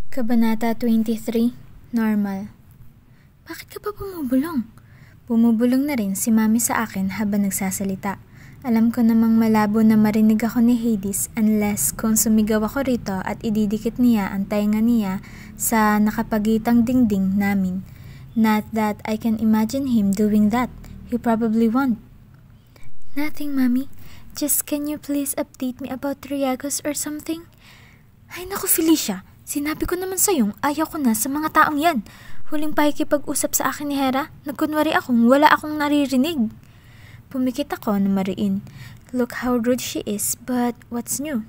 Kabanata 23, Normal. Bakit ka pa bumubulong? Bumubulong na rin si Mami sa akin habang nagsasalita. Alam ko namang malabo na marinig ako ni Hades unless kung sumigaw ako rito at ididikit niya ang tainga niya sa nakapagitang dingding namin. Not that I can imagine him doing that. He probably won't. Nothing, Mami. Just can you please update me about Triagos or something? Ay naku, Felicia. Sinabi ko naman sa'yong ayaw ko na sa mga taong yan. Huling pakikipag-usap sa akin ni Hera, nagkunwari akong wala akong naririnig. Pumikit ako na mariin. Look how rude she is, but what's new?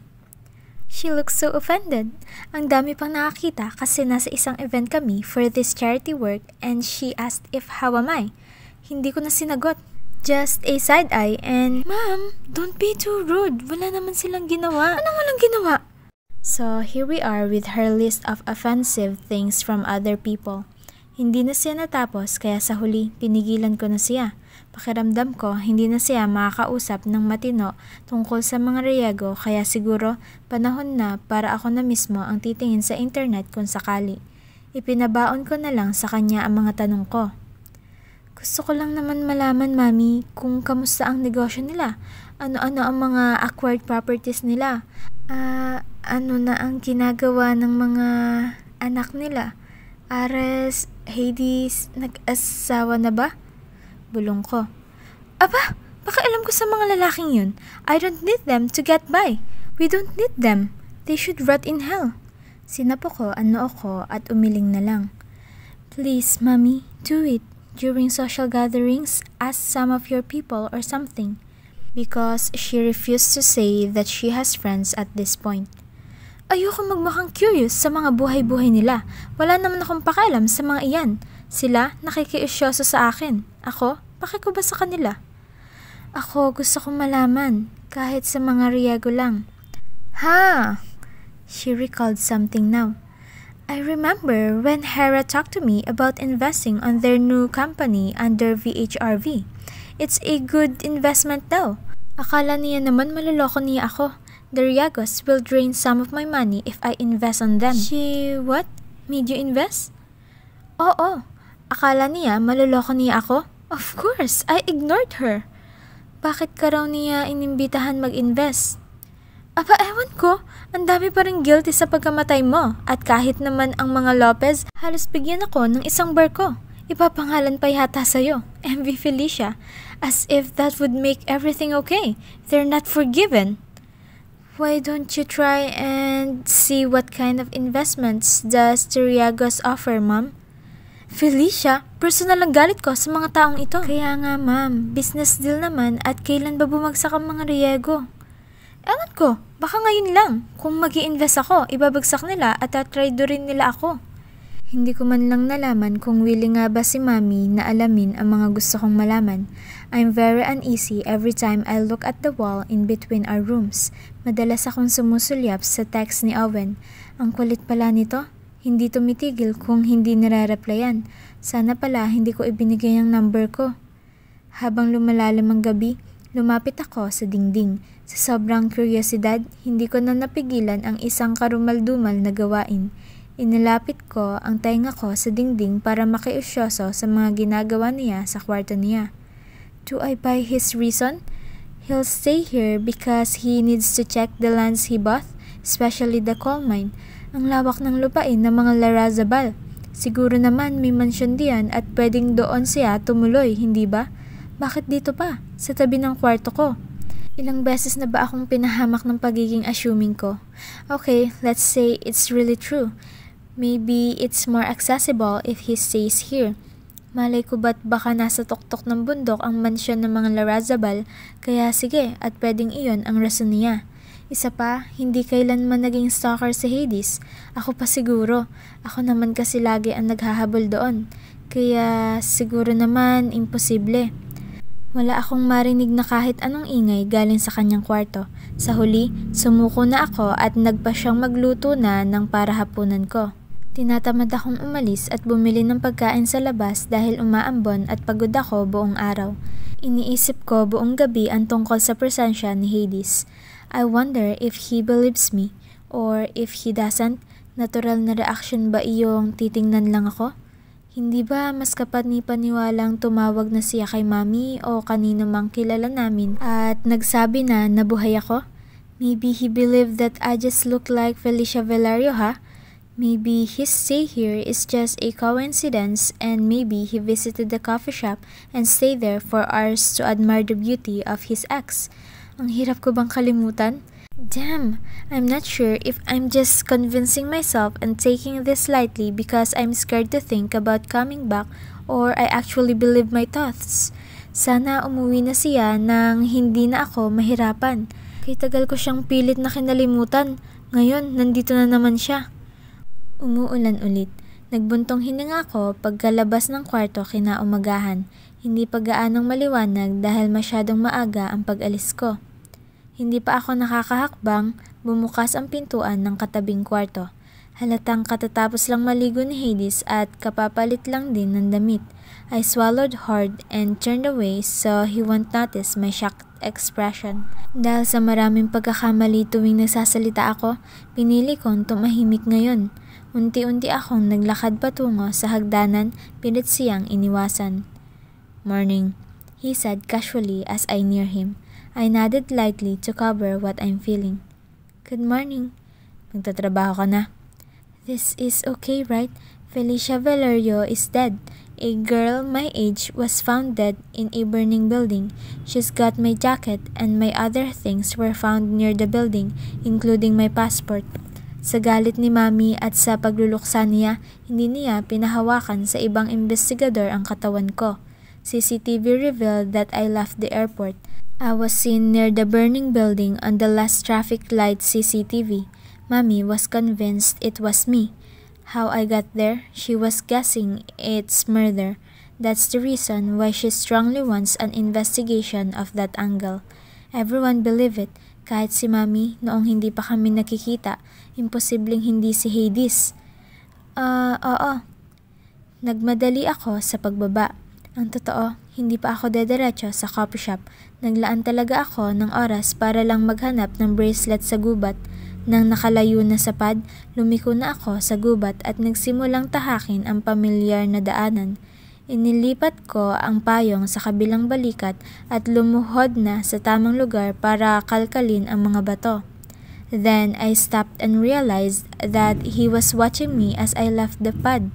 She looks so offended. Ang dami pang nakakita kasi nasa isang event kami for this charity work and she asked if how am I. Hindi ko na sinagot. Just a side eye and, Ma'am, don't be too rude. Wala naman silang ginawa. Anong walang ginawa? So, here we are with her list of offensive things from other people. Hindi na siya natapos kaya sa huli, pinigilan ko na siya. Pakiramdam ko, hindi na siya makakausap ng matino tungkol sa mga Riego kaya siguro panahon na para ako na mismo ang titingin sa internet kung sakali. Ipinabaon ko na lang sa kanya ang mga tanong ko. Gusto ko lang naman malaman, Mami, kung kamusta ang negosyo nila. Ano-ano ang mga acquired properties nila. Ano na ang ginagawa ng mga anak nila? Ares, Hades, nag-asawa na ba? Bulong ko. Aba, baka alam ko sa mga lalaking yun. I don't need them to get by. We don't need them. They should rot in hell. Sinapo ko ang noo ko at umiling na lang. Please, Mommy, do it. During social gatherings, ask some of your people or something. Because she refused to say that she has friends at this point. Ayoko magmukhang curious sa mga buhay-buhay nila. Wala naman akong pakialam sa mga iyan. Sila nakikiusyoso sa akin. Ako, paki ko ba sa kanila? Ako, gusto kong malaman. Kahit sa mga Riego lang. Ha! She recalled something now. I remember when Hera talked to me about investing on their new company under VHRV. It's a good investment daw. Akala niya naman maluloko niya ako. The Riegos will drain some of my money if I invest on them. She, what? Made you invest? Oo. Akala niya maluloko niya ako? Of course, I ignored her. Bakit ka raw niya inimbitahan mag-invest? Aba, ewan ko. Ang dami pa rin guilty sa pagkamatay mo. At kahit naman ang mga Lopez, halos bigyan ako ng isang barko. Ipapangalan pa yata sa'yo, MV Felicia. As if that would make everything okay. They're not forgiven. Why don't you try and see what kind of investments does Triagos offer, Ma'am? Felicia, personal ang galit ko sa mga taong ito. Kaya nga, Ma'am, business deal naman at kailan ba bumagsak ang mga Riego? Ewan ko, baka ngayon lang. Kung mag-i-invest ako, ibabagsak nila at tatry rin nila ako. Hindi ko man lang nalaman kung willing nga ba si Mami na alamin ang mga gusto kong malaman. I'm very uneasy every time I look at the wall in between our rooms. Madalas akong sumusulyap sa text ni Owen. Ang kulit pala nito. Hindi tumitigil kung hindi nire-replyan. Sana pala hindi ko ibinigay ang number ko. Habang lumalalim ang gabi, lumapit ako sa dingding. Sa sobrang kuryosidad, hindi ko na napigilan ang isang karumaldumal na gawain. Inilapit ko ang tainga ko sa dingding para makiusyoso sa mga ginagawa niya sa kwarto niya. Do I buy his reason? He'll stay here because he needs to check the lands he bought, especially the coal mine. Ang lawak ng lupain ng mga Larrazabal. Siguro naman may mansyon diyan at pwedeng doon siya tumuloy, hindi ba? Bakit dito pa? Sa tabi ng kwarto ko. Ilang beses na ba akong pinahamak ng pagiging assuming ko? Okay, let's say it's really true. Maybe it's more accessible if he stays here. Malay ko ba't baka nasa tuktok ng bundok ang mansyon ng mga Larrazabal, kaya sige at pwedeng iyon ang rason niya. Isa pa, hindi kailanman naging stalker si Hades. Ako pa siguro. Ako naman kasi lagi ang naghahabol doon. Kaya siguro naman imposible. Wala akong marinig na kahit anong ingay galing sa kanyang kwarto. Sa huli, sumuko na ako at nagpa siyang magluto na ng para hapunan ko. Tinatamad akong umalis at bumili ng pagkain sa labas dahil umaambon at pagod ako buong araw. Iniisip ko buong gabi ang tungkol sa presensya ni Hades. I wonder if he believes me, or if he doesn't, Natural na reaction ba iyong titingnan lang ako? Hindi ba mas kapani-paniwalang tumawag na siya kay Mami o kanino mang kilala namin at nagsabi na nabuhay ako? Maybe he believed that I just look like Felicia Valerio, ha? Maybe his stay here is just a coincidence, and maybe he visited the coffee shop and stayed there for hours to admire the beauty of his ex. Ang hirap ko bang kalimutan? Damn, I'm not sure if I'm just convincing myself and taking this lightly because I'm scared to think about coming back or I actually believe my thoughts. Sana umuwi na siya nang hindi na ako mahirapan. Kay tagal ko siyang pilit na kinalimutan. Ngayon, nandito na naman siya. Umuulan ulit. Nagbuntong hininga ako pagkalabas ng kwarto kinaumagahan. Hindi pa gaanong maliwanag dahil masyadong maaga ang pag-alis ko. Hindi pa ako nakakahakbang, bumukas ang pintuan ng katabing kwarto. Halatang katatapos lang maligo ni Hades at kapapalit lang din ng damit. I swallowed hard and turned away so he won't notice my shocked expression. Dahil sa maraming pagkakamali tuwing nagsasalita ako, pinili kong tumahimik ngayon. Unti-unti akong naglakad patungo sa hagdanan, pilit siyang iniwasan. "Morning," he said casually as I near him. I nodded lightly to cover what I'm feeling. "Good morning." "Magtatrabaho ka na?" "This is okay, right? Felicia Valerio is dead. A girl my age was found dead in a burning building. She's got my jacket and my other things were found near the building, including my passport." Sa galit ni Mami at sa pagluluksa niya, hindi niya pinahawakan sa ibang investigador ang katawan ko. CCTV revealed that I left the airport. I was seen near the burning building on the last traffic light CCTV. Mami was convinced it was me. How I got there, she was guessing it's murder. That's the reason why she strongly wants an investigation of that angle. Everyone believe it, kahit si Mami noong hindi pa kami nakikita. Imposibleng hindi si Hades. Oo. Nagmadali ako sa pagbaba. Ang totoo, hindi pa ako dediretso sa coffee shop. Naglaan talaga ako ng oras para lang maghanap ng bracelet sa gubat. Nang nakalayo na sa pad, lumiko na ako sa gubat at nagsimulang tahakin ang pamilyar na daanan. Inilipat ko ang payong sa kabilang balikat at lumuhod na sa tamang lugar para kalkalin ang mga bato. Then I stopped and realized that he was watching me as I left the pad.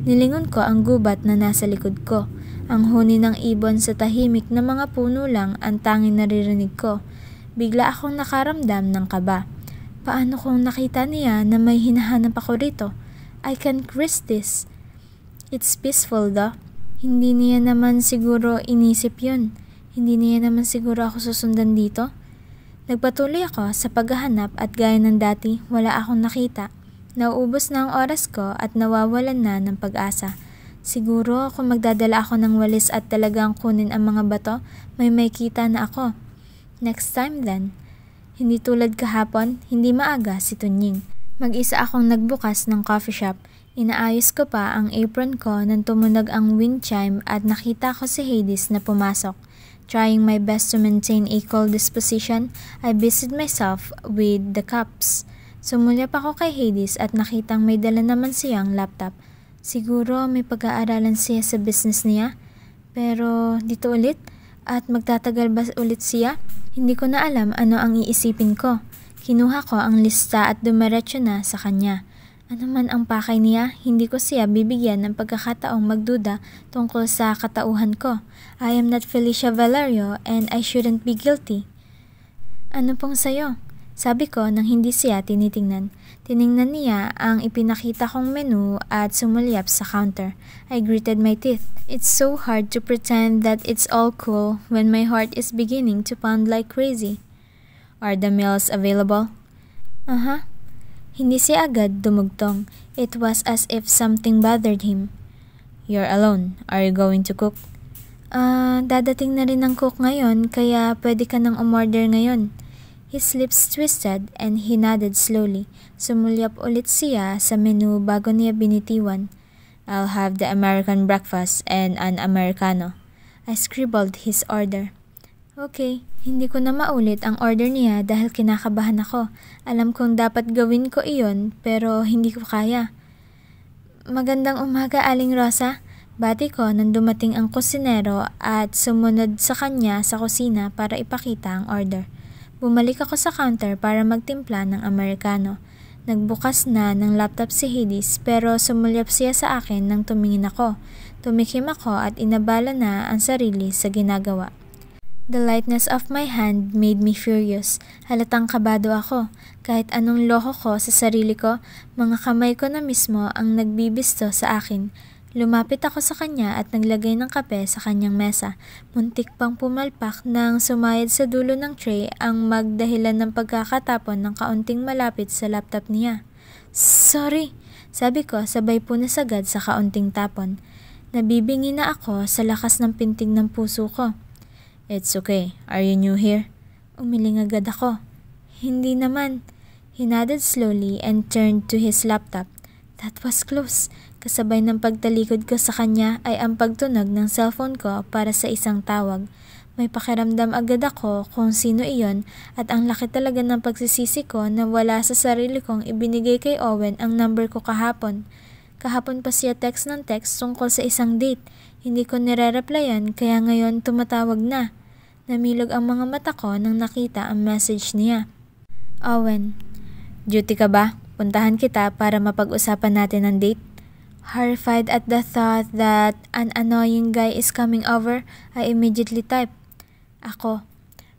Nilingon ko ang gubat na nasa likod ko. Ang huni ng ibon sa tahimik na mga puno lang ang tanging naririnig ko. Bigla akong nakaramdam ng kaba. Paano kung nakita niya na may hinahanap ako rito? I can't risk this. It's peaceful though. Hindi niya naman siguro inisip yun. Hindi niya naman siguro ako susundan dito. Nagpatuloy ako sa paghahanap at gaya ng dati, wala akong nakita. Nauubos na ang oras ko at nawawalan na ng pag-asa. Siguro kung magdadala ako ng walis at talagang kunin ang mga bato, may kita na ako. Next time then. Hindi tulad kahapon, hindi maaga si Tunying. Mag-isa akong nagbukas ng coffee shop. Inaayos ko pa ang apron ko nang tumunog ang wind chime at nakita ko si Hades na pumasok. Trying my best to maintain a cool disposition, I busied myself with the cups. Sumulyap ako kay Hades at nakitang may dala naman siyang laptop. Siguro may pag-aaralan siya sa business niya. Pero dito ulit? At magtatagal ba ulit siya? Hindi ko na alam ano ang iisipin ko. Kinuha ko ang lista at dumiretso na sa kanya. Ano man ang pakay niya, hindi ko siya bibigyan ng pagkakataong magduda tungkol sa katauhan ko. I am not Felicia Valerio and I shouldn't be guilty. Ano pong sayo? Sabi ko nang hindi siya tinitingnan. Tiningnan niya ang ipinakita kong menu at sumulyap sa counter. I gritted my teeth. It's so hard to pretend that it's all cool when my heart is beginning to pound like crazy. Are the meals available? Hindi siya agad dumugtong. It was as if something bothered him. You're alone. Are you going to cook? Dadating na rin ng cook ngayon kaya pwede ka nang umorder ngayon. His lips twisted and he nodded slowly. Sumulyap ulit siya sa menu bago niya binitiwan. I'll have the American breakfast and an Americano. I scribbled his order. Okay, hindi ko na maulit ang order niya dahil kinakabahan ako. Alam kong dapat gawin ko iyon pero hindi ko kaya. Magandang umaga, Aling Rosa. Bati ko nang dumating ang kusinero at sumunod sa kanya sa kusina para ipakita ang order. Bumalik ako sa counter para magtimpla ng Americano. Nagbukas na ng laptop si Hades pero sumulyap siya sa akin nang tumingin ako. Tumikim ako at inabala na ang sarili sa ginagawa. The lightness of my hand made me furious. Halatang kabado ako. Kahit anong loko ko sa sarili ko, mga kamay ko na mismo ang nagbibisto sa akin. Lumapit ako sa kanya at naglagay ng kape sa kanyang mesa. Muntik pang pumalpak nang sumayad sa dulo ng tray ang magdahilan ng pagkakatapon ng kaunting malapit sa laptop niya. Sorry, sabi ko sabay punasagad sa kaunting tapon. Nabibingi na ako sa lakas ng pintig ng puso ko. It's okay. Are you new here? Umiling agad ako. Hindi naman. He nodded slowly and turned to his laptop. That was close. Kasabay ng pagtalikod ko sa kanya ay ang pagtunog ng cellphone ko para sa isang tawag. May pakiramdam agad ako kung sino iyon at ang laki talaga ng pagsisisi ko na wala sa sarili kong ibinigay kay Owen ang number ko kahapon. Kahapon pa siya text ng text tungkol sa isang date. Hindi ko nire-replyan kaya ngayon tumatawag na. Namilog ang mga mata ko nang nakita ang message niya. Owen, duty ka ba? Puntahan kita para mapag-usapan natin ang date. Horrified at the thought that an annoying guy is coming over, I immediately typed. Ako,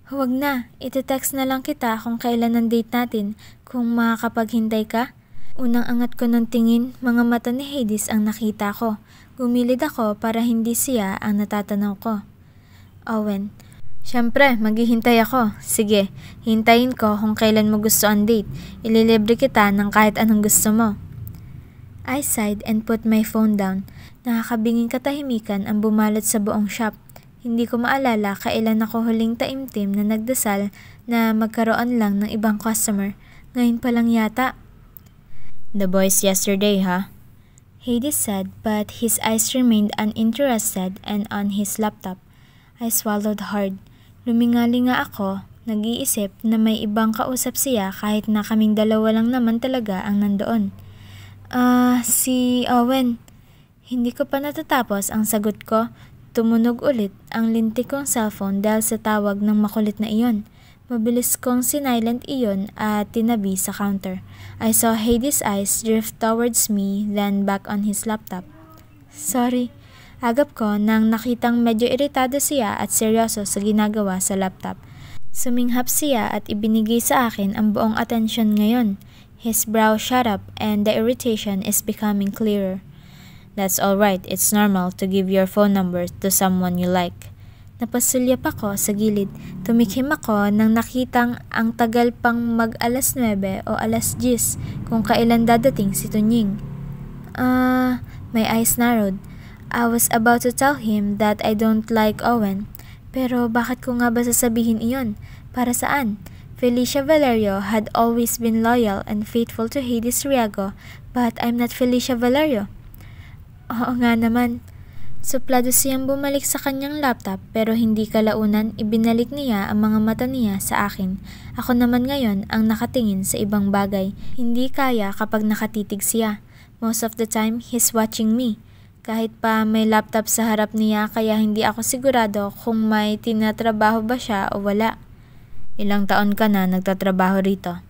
huwag na, iti-text na lang kita kung kailan ang date natin, kung makakapaghintay ka. Unang angat ko ng tingin, mga mata ni Hades ang nakita ko. Gumilid ako para hindi siya ang natatanaw ko. Owen, syempre, maghihintay ako. Sige, hintayin ko kung kailan mo gusto ang date. Ililibre kita ng kahit anong gusto mo. I sighed and put my phone down. Nakakabinging katahimikan ang bumalot sa buong shop. Hindi ko maalala kailan ako huling taimtim na nagdasal na magkaroon lang ng ibang customer. Ngayon pa lang yata. The boys yesterday, huh? Hades said, but his eyes remained uninterested and on his laptop. I swallowed hard. Lumingali nga ako, nag-iisip na may ibang kausap siya kahit na kaming dalawa lang naman talaga ang nandoon. Si Owen. Hindi ko pa natatapos ang sagot ko. Tumunog ulit ang lintik kong cellphone dahil sa tawag ng makulit na iyon. Mabilis kong sinilent iyon at tinabi sa counter. I saw Hades' eyes drift towards me then back on his laptop. Sorry. Agap ko nang nakitang medyo iritado siya at seryoso sa ginagawa sa laptop. Suminghap siya at ibinigay sa akin ang buong atensyon ngayon. His brow shot up and the irritation is becoming clearer. That's alright, it's normal to give your phone number to someone you like. Napasulyap ako sa gilid. Tumikim ako nang nakitang ang tagal pang mag-alas 9 o alas 10 kung kailan dadating si Tunying. My eyes narrowed. I was about to tell him that I don't like Owen. Pero bakit ko nga ba sasabihin iyon? Para saan? Felicia Valerio had always been loyal and faithful to Hades Riago, but I'm not Felicia Valerio. Oo nga naman. Suplado siyang bumalik sa kanyang laptop pero hindi kalaunan ibinalik niya ang mga mata niya sa akin. Ako naman ngayon ang nakatingin sa ibang bagay. Hindi kaya kapag nakatitig siya. Most of the time, he's watching me. Kahit pa may laptop sa harap niya kaya hindi ako sigurado kung may tinatrabaho ba siya o wala. Ilang taon ka na nagtatrabaho rito?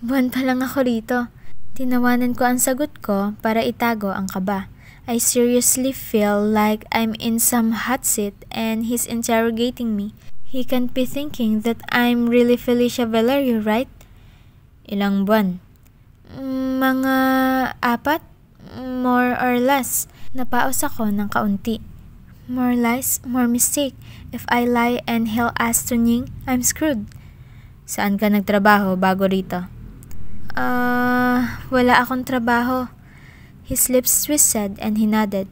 Buwan pa lang ako rito. Tinawanan ko ang sagot ko para itago ang kaba. I seriously feel like I'm in some hot seat and he's interrogating me. He can't be thinking that I'm really Felicia Valerio, right? Ilang buwan? Mga 4? More or less. Napaos ako ng kaunti. More lies, more mistake. If I lie and he'll ask Tunying, I'm screwed. Saan ka nagtrabaho bago rito? Wala akong trabaho. His lips twisted and he nodded.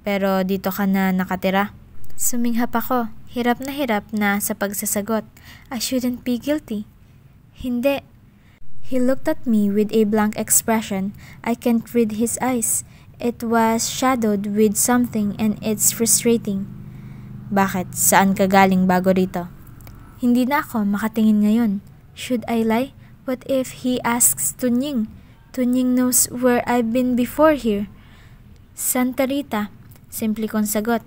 Pero dito ka na nakatira? Suminghap ako, hirap na sa pagsasagot. I shouldn't be guilty. Hindi. He looked at me with a blank expression. I can't read his eyes. It was shadowed with something and it's frustrating. Bakit? Saan ka galing bago rito? Hindi na ako makatingin ngayon. Should I lie? What if he asks Tunying? Tunying knows where I've been before here. Santa Rita, simple kong sagot.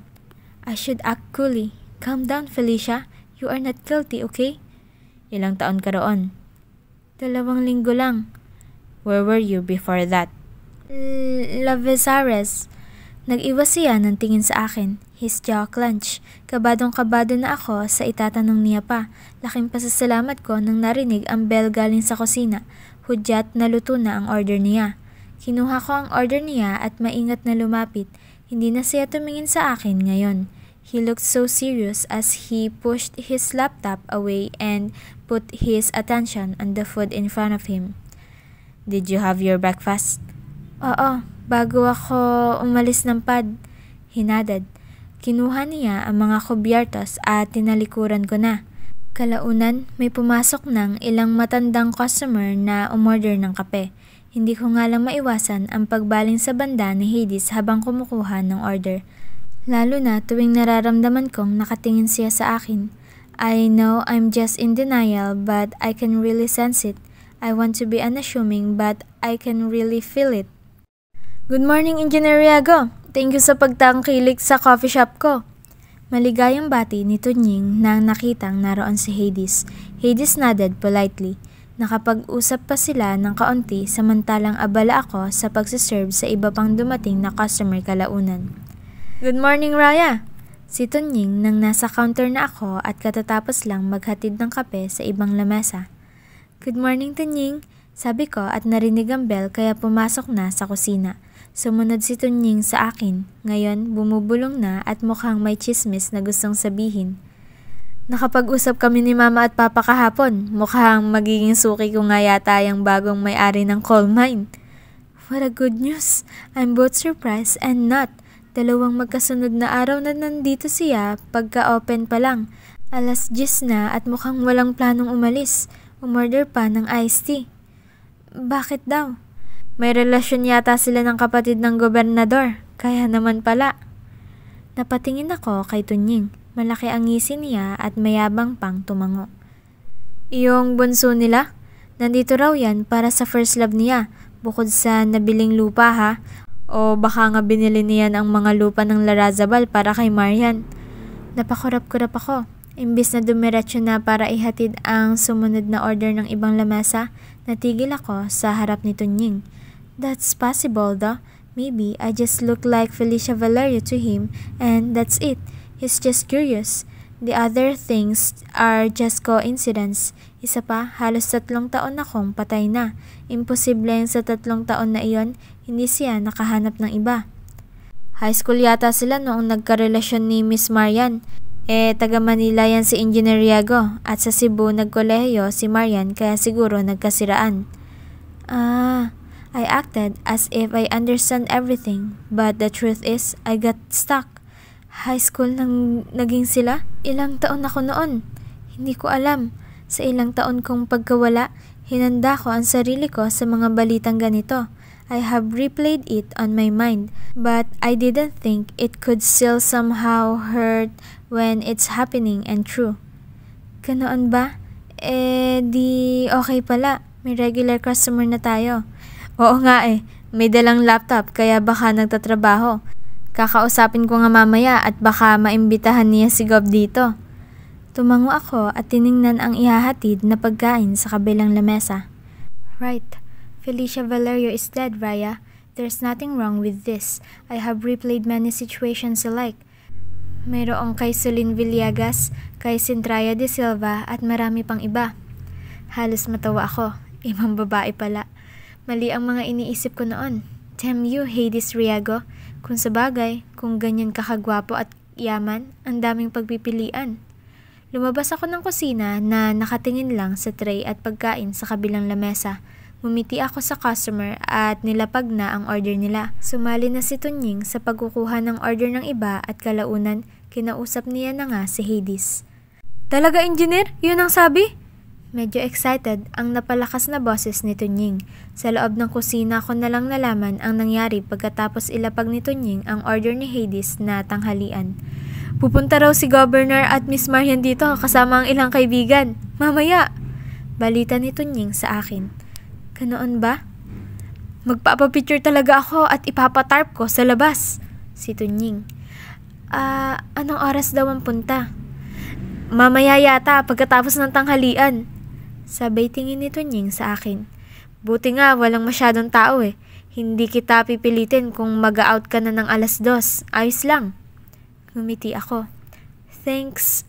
I should act coolly. Calm down, Felicia. You are not guilty, okay? Ilang taon ka roon? 2 linggo lang. Where were you before that? Lavezares. Nag-iwas siya ng tingin sa akin. His jaw clenched. Kabadong-kabado na ako sa itatanong niya pa. Laking pasasalamat ko nang narinig ang bell galing sa kusina. Hudyat na luto na ang order niya. Kinuha ko ang order niya at maingat na lumapit. Hindi na siya tumingin sa akin ngayon. He looked so serious as he pushed his laptop away and put his attention on the food in front of him. Did you have your breakfast? Oo, bago ako umalis ng pad. Hinadad. Kinuha niya ang mga kubyertos at tinalikuran ko na. Kalaunan, may pumasok ng ilang matandang customer na umorder ng kape. Hindi ko nga lang maiwasan ang pagbaling sa banda ni Hades habang kumukuha ng order. Lalo na tuwing nararamdaman kong nakatingin siya sa akin. I know I'm just in denial but I can really sense it. I want to be unassuming but I can really feel it. Good morning, Engineer Riago. Thank you sa pagtangkilik sa coffee shop ko. Maligayang bati ni Tunying nang nakitang naroon si Hades. Hades nodded politely. Nakapag-usap pa sila ng kaunti samantalang abala ako sa pagsiserve sa iba pang dumating na customer kalaunan. Good morning, Raya! Si Tunying nang nasa counter na ako at katatapos lang maghatid ng kape sa ibang lamesa. Good morning, Tunying! Sabi ko at narinig ang bell kaya pumasok na sa kusina. Sumunod si Tunying sa akin. Ngayon, bumubulong na at mukhang may chismis na gustong sabihin. Nakapag-usap kami ni Mama at Papa kahapon. Mukhang magiging suki ko nga yata yung bagong may-ari ng coal mine. What a good news! I'm both surprised and not. 2 magkasunod na araw na nandito siya pagka-open pa lang. 10:00 na at mukhang walang planong umalis. Umorder pa ng iced tea. Bakit daw? May relasyon yata sila ng kapatid ng gobernador. Kaya naman pala. Napatingin ako kay Tunying. Malaki ang ngisi niya at mayabang pang tumango. Iyong bunso nila? Nandito raw yan para sa first love niya. Bukod sa nabiling lupa ha. O baka nga binili niyan ang mga lupa ng Larazabal para kay Marian. Napakurap-kurap ako. Imbis na dumiretso na para ihatid ang sumunod na order ng ibang lamesa, natigil ako sa harap ni Tunying. That's possible though. Maybe I just look like Felicia Valerio to him and that's it. He's just curious. The other things are just coincidence. Isa pa, halos 3 taon akong patay na. Imposible yung sa 3 taon na iyon, hindi siya nakahanap ng iba. High school yata sila noong nagkarelasyon ni Miss Marian. Taga Manila yan si Engineer Riago at sa Cebu nagkolehiyo si Marian kaya siguro nagkasiraan. I acted as if I understand everything but the truth is I got stuck. High school nang naging sila? Ilang taon ako noon? Hindi ko alam. Sa ilang taon kong pagkawala, hinanda ko ang sarili ko sa mga balitang ganito. I have replayed it on my mind, but I didn't think it could still somehow hurt when it's happening and true. Ganoon ba? Di okay pala. May regular customer na tayo. Oo nga may dalang laptop kaya baka nagtatrabaho. Kakausapin ko nga mamaya at baka maimbitahan niya si Gob dito. Tumango ako at tiningnan ang ihahatid na pagkain sa kabilang lamesa. Right. Felicia Valerio is dead, Raya. There's nothing wrong with this. I have replayed many situations alike. Mayroong kay Celine Villegas, kay Cintraya de Silva at marami pang iba. Halos matawa ako. Ibang babae pala. Mali ang mga iniisip ko noon. Damn you, Hades Riago. Kung sabagay, kung ganyan kakagwapo at yaman, ang daming pagpipilian. Lumabas ako ng kusina na nakatingin lang sa tray at pagkain sa kabilang lamesa. Ngumiti ako sa customer at nilapag na ang order nila. Sumali na si Tunying sa pagkukuha ng order ng iba at kalaunan, kinausap niya na nga si Hades. Talaga, engineer? Yun ang sabi? Medyo excited ang napalakas na boses ni Tunying. Sa loob ng kusina ko na lang nalaman ang nangyari pagkatapos ilapag ni Tunying ang order ni Hades na tanghalian. Pupunta raw si Governor at Miss Marian dito kasama ang ilang kaibigan. Mamaya. Balita ni Tunying sa akin. Ganoon ba? Magpapapicture talaga ako at ipapatarp ko sa labas. Si Tunying. Anong oras daw ang punta? Mamaya yata pagkatapos ng tanghalian. Sabay tingin ni Tunying sa akin. Buti nga walang masyadong tao eh. Hindi kita pipilitin kung mag-out ka na ng 2:00. Ayos lang. Ngumiti ako. Thanks.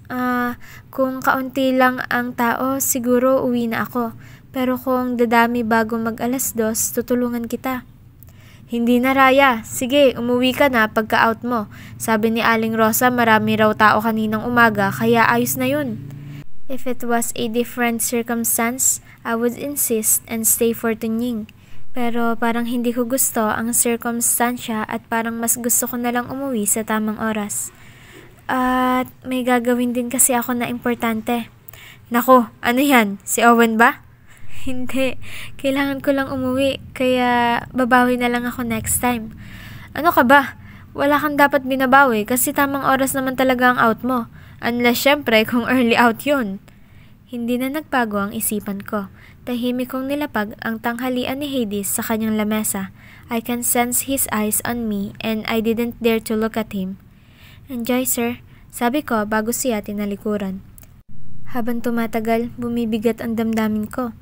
Kung kaunti lang ang tao, siguro uwi na ako. Pero kung dadami bago mag 2:00, tutulungan kita. Hindi na, Raya. Sige, umuwi ka na pagka-out mo. Sabi ni Aling Rosa marami raw tao kaninang umaga, kaya ayos na yun. If it was a different circumstance, I would insist and stay for Tunying. Pero parang hindi ko gusto ang circumstansya at parang mas gusto ko na lang umuwi sa tamang oras. At may gagawin din kasi ako na importante. Nako, ano yan? Si Owen ba? Hindi, kailangan ko lang umuwi, kaya babawi na lang ako next time. Ano ka ba? Wala kang dapat binabawi kasi tamang oras naman talaga ang out mo. Unless syempre kung early out yun. Hindi na nagbago ang isipan ko. Tahimik kong nilapag ang tanghalian ni Hades sa kanyang lamesa. I can sense his eyes on me and I didn't dare to look at him. Enjoy, sir. Sabi ko bago siya tinalikuran. Habang tumatagal, bumibigat ang damdamin ko.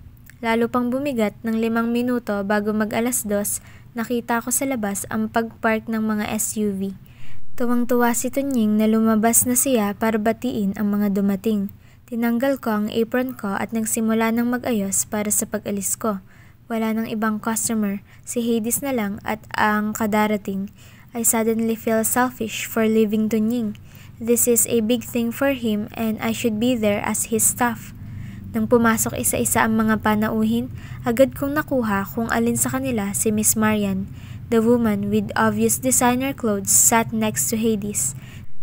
Lalo pang bumigat ng 5 minuto bago mag 2:00, nakita ko sa labas ang pagpark ng mga SUV. Tuwang-tuwa si Tunying na lumabas na siya para batiin ang mga dumating. Tinanggal ko ang apron ko at nagsimula ng mag-ayos para sa pag-alis ko. Wala nang ibang customer, si Hades na lang at ang kadarating. I suddenly feel selfish for leaving Tunying. This is a big thing for him and I should be there as his staff. Nang pumasok isa-isa ang mga panauhin, agad kong nakuha kung alin sa kanila si Miss Marian. The woman with obvious designer clothes sat next to Hades.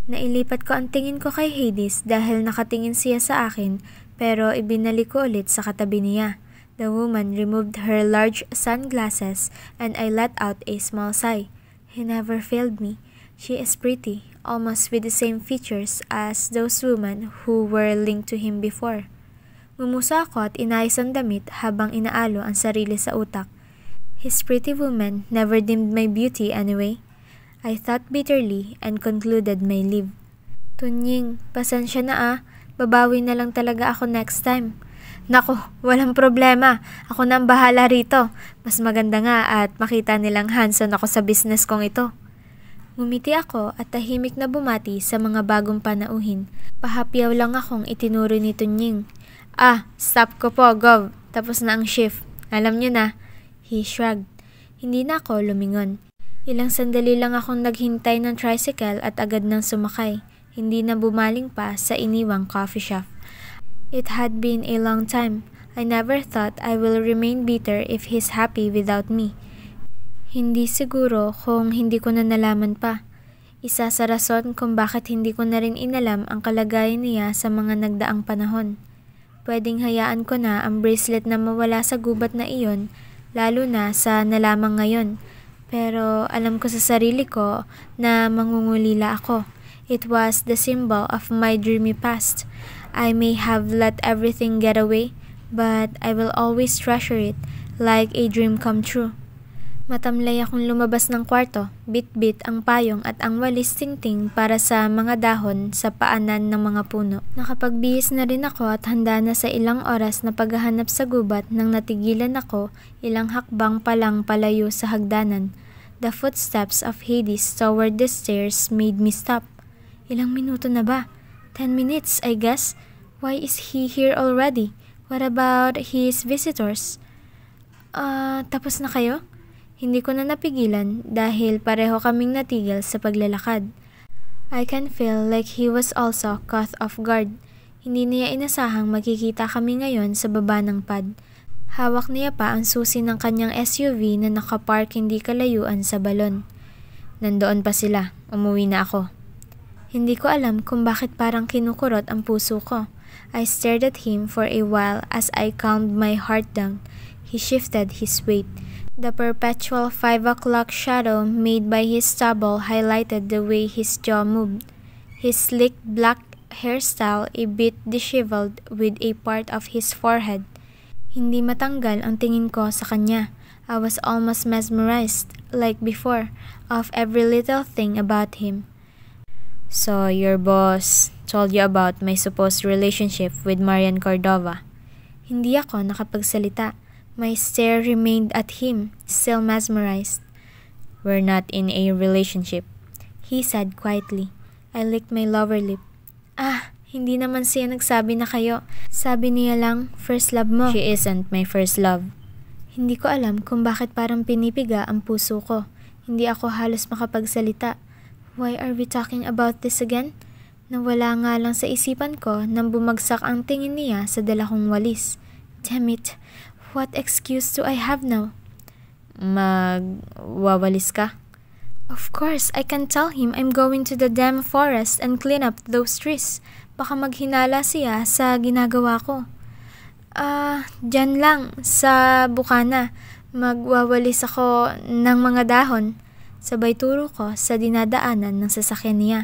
Nailipat ko ang tingin ko kay Hades dahil nakatingin siya sa akin pero ibinalik ko ulit sa katabi niya. The woman removed her large sunglasses and I let out a small sigh. He never failed me. She is pretty, almost with the same features as those women who were linked to him before. Mumusa ako at inayos ang damit habang inaalo ang sarili sa utak. His pretty woman never dimmed my beauty anyway. I thought bitterly and concluded my leave. Tunying, pasensya na babawi na lang talaga ako next time. Nako, walang problema. Ako na ang bahala rito. Mas maganda nga at makita nilang hands-on ako sa business kong ito. Ngumiti ako at tahimik na bumati sa mga bagong panauhin. Pahapyaw lang akong itinuro ni Tunying. Stop ko po, Gov. Tapos na ang shift. Alam niyo na. He shrugged. Hindi na ako lumingon. Ilang sandali lang akong naghintay ng tricycle at agad nang sumakay. Hindi na bumaling pa sa iniwang coffee shop. It had been a long time. I never thought I will remain bitter if he's happy without me. Hindi siguro kung hindi ko na nalaman pa. Isa sa rason kung bakit hindi ko na rin inalam ang kalagayan niya sa mga nagdaang panahon. Pwedeng hayaan ko na ang bracelet na mawala sa gubat na iyon, lalo na sa nalamang ngayon. Pero alam ko sa sarili ko na mangungulila ako. It was the symbol of my dreamy past. I may have let everything get away, but I will always treasure it like a dream come true. Matamlay akong lumabas ng kwarto, bit-bit ang payong at ang walis tingting para sa mga dahon sa paanan ng mga puno. Nakapagbihis na rin ako at handa na sa ilang oras na paghahanap sa gubat nang natigilan ako ilang hakbang palang palayo sa hagdanan. The footsteps of Hades toward the stairs made me stop. Ilang minuto na ba? 10 minutes, I guess. Why is he here already? What about his visitors? Tapos na kayo? Hindi ko na napigilan dahil pareho kaming natigil sa paglalakad. I can feel like he was also caught off guard. Hindi niya inasahang makikita kami ngayon sa baba ng pad. Hawak niya pa ang susi ng kanyang SUV na nakapark hindi kalayuan sa balon. Nandoon pa sila. Umuwi na ako. Hindi ko alam kung bakit parang kinukurot ang puso ko. I stared at him for a while as I calmed my heart down. He shifted his weight. The perpetual 5 o'clock shadow made by his stubble highlighted the way his jaw moved. his slick black hairstyle a bit disheveled with a part of his forehead. Hindi matanggal ang tingin ko sa kanya. I was almost mesmerized, like before, of every little thing about him. So, your boss told you about my supposed relationship with Marian Cordova. Hindi ako nakapagsalita. My stare remained at him, still mesmerized. We're not in a relationship, he said quietly. I licked my lower lip. Hindi naman siya nagsabi na kayo. Sabi niya lang, first love mo. She isn't my first love. Hindi ko alam kung bakit parang pinipiga ang puso ko. Hindi ako halos makapagsalita. Why are we talking about this again? Nawala nga lang sa isipan ko nang bumagsak ang tingin niya sa dala kong walis. Damn it, what excuse do I have now? Magwawalis ka? Of course, I can tell him I'm going to the damn forest and clean up those trees. Baka maghinala siya sa ginagawa ko. Dyan lang, sa bukana. Magwawalis ako ng mga dahon. Sabay turo ko sa dinadaanan ng sasakyan niya.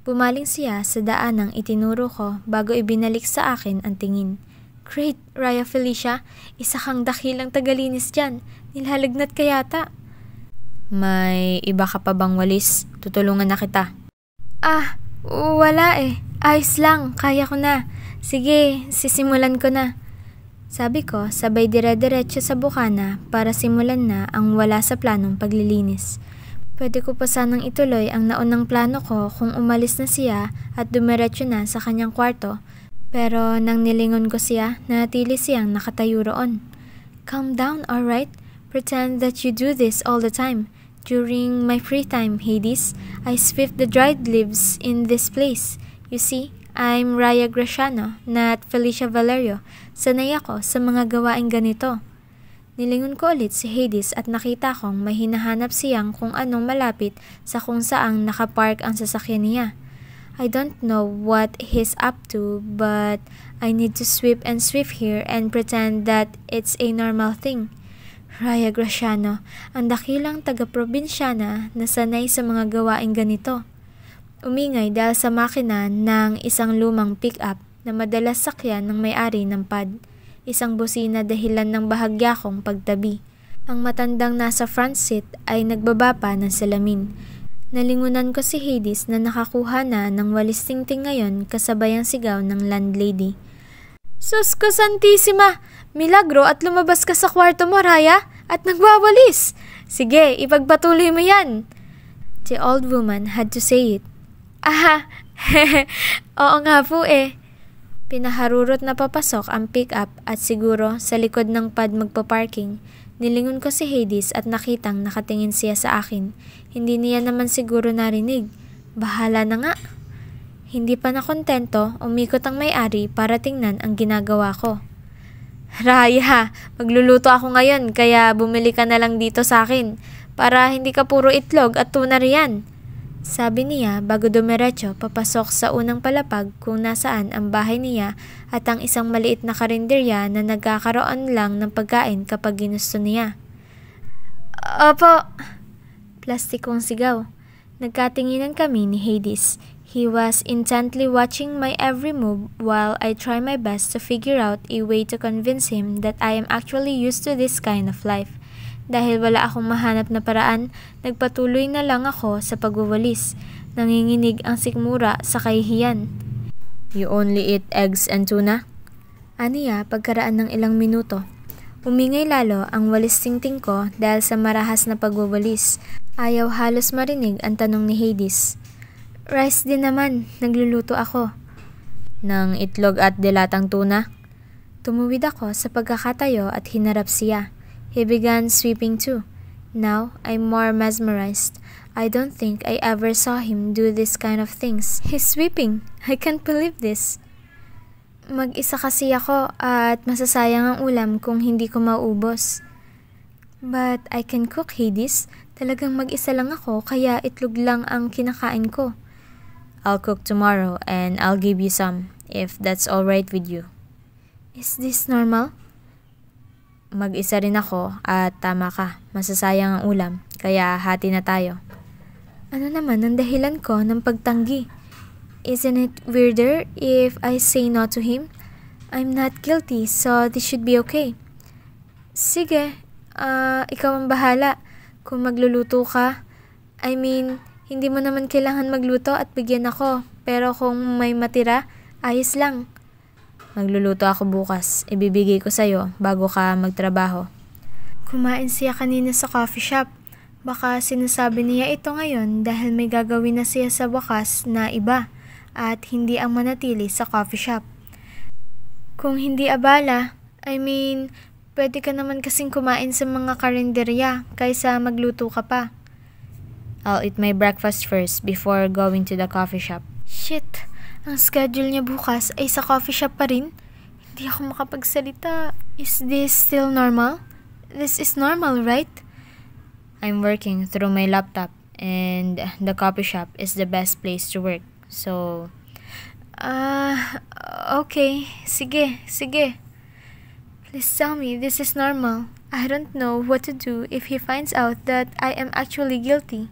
Bumaling siya sa daanang itinuro ko bago ibinalik sa akin ang tingin. Great, Raya Felicia. Isa kang dakilang tagalinis dyan. Nilalagnat ka yata. May iba ka pa bang walis? Tutulungan na kita. Wala eh. Ayos lang, kaya ko na. Sige, sisimulan ko na. Sabi ko, sabay dire-diretso sa bukana para simulan na ang wala sa planong paglilinis. Pwede ko pa sanang ituloy ang naunang plano ko kung umalis na siya at dumiretso na sa kanyang kwarto. Pero nang nilingon ko siya, nanatili siyang nakatayo roon. Calm down, alright? Pretend that you do this all the time. During my free time, Hades, I sweep the dried leaves in this place. You see, I'm Raya Graciano, not Felicia Valerio. Sanay ako sa mga gawaing ganito. Nilingon ko ulit si Hades at nakita kong may hinahanap siyang kung anong malapit sa kung saang nakapark ang sasakyan niya. I don't know what he's up to, but I need to sweep and sweep here and pretend that it's a normal thing. Raya Graciano, ang dakilang taga-probinsyana na sanay sa mga gawaing ganito. Umingay dahil sa makina ng isang lumang pick-up na madalas sakyan ng may-ari ng pad. Isang busina dahilan ng bahagya kong pagtabi. Ang matandang nasa front seat ay nagbaba pa ng salamin. Nalingunan ko si Hades na nakakuha na ng walis tingting ngayon kasabay ang sigaw ng landlady. Sus ko Santissima! Milagro at lumabas ka sa kwarto mo, Raya, at nagwawalis! Sige, ipagpatuloy mo yan! The old woman had to say it. Oo nga po eh. Pinaharurot na papasok ang pick-up at siguro sa likod ng pad magpa-parking. Nilingon ko si Hades at nakitang nakatingin siya sa akin. Hindi niya naman siguro narinig. Bahala na nga. Hindi pa nakontento, umikot ang may-ari para tingnan ang ginagawa ko. Raya, magluluto ako ngayon kaya bumili ka na lang dito sa akin para hindi ka puro itlog at tuna riyan. Sabi niya bago dumiretso papasok sa unang palapag kung nasaan ang bahay niya at ang isang maliit na karinderya na nagkakaroon lang ng pagkain kapag ginusto niya. Opo! Plastikong sigaw. Nagkatinginan kami ni Hades. He was intently watching my every move while I try my best to figure out a way to convince him that I am actually used to this kind of life. Dahil wala akong mahanap na paraan, nagpatuloy na lang ako sa pagwawalis. Nanginginig ang sikmura sa kahihiyan. You only eat eggs and tuna? Aniya pagkaraan ng ilang minuto. Umingay lalo ang walis tingting ko dahil sa marahas na pagwawalis. Ayaw halos marinig ang tanong ni Hades. Rice din naman, nagluluto ako. Ng itlog at dilatang tuna? Tumuwid ako sa pagkakatayo at hinarap siya. He began sweeping too. Now, I'm more mesmerized. I don't think I ever saw him do this kind of things. He's sweeping. I can't believe this. Mag-isa kasi ako at masasayang ang ulam kung hindi ko maubos. But I can cook, Hades. Talagang mag-isa lang ako kaya itlog lang ang kinakain ko. I'll cook tomorrow and I'll give you some, if that's alright with you. Is this normal? Mag-isa rin ako at tama ka, masasayang ang ulam, kaya hati na tayo. Ano naman ang dahilan ko ng pagtanggi? Isn't it weirder if I say no to him? I'm not guilty, so this should be okay. Sige, ikaw ang bahala. Kung magluluto ka, I mean, hindi mo naman kailangan magluto at bigyan ako. Pero kung may matira, ayos lang. Magluluto ako bukas. Ibibigay ko sa'yo bago ka magtrabaho. Kumain siya kanina sa coffee shop. Baka sinasabi niya ito ngayon dahil may gagawin na siya sa wakas na iba at hindi ang manatili sa coffee shop. Kung hindi abala, I mean, pwede ka naman kasing kumain sa mga karinderya kaysa magluto ka pa. I'll eat my breakfast first before going to the coffee shop. Shit! Ang schedule niya bukas ay sa coffee shop pa rin? Hindi ako makapagsalita. Is this still normal? This is normal, right? I'm working through my laptop and the coffee shop is the best place to work. So, okay. Sige. Please tell me this is normal. I don't know what to do if he finds out that I am actually guilty.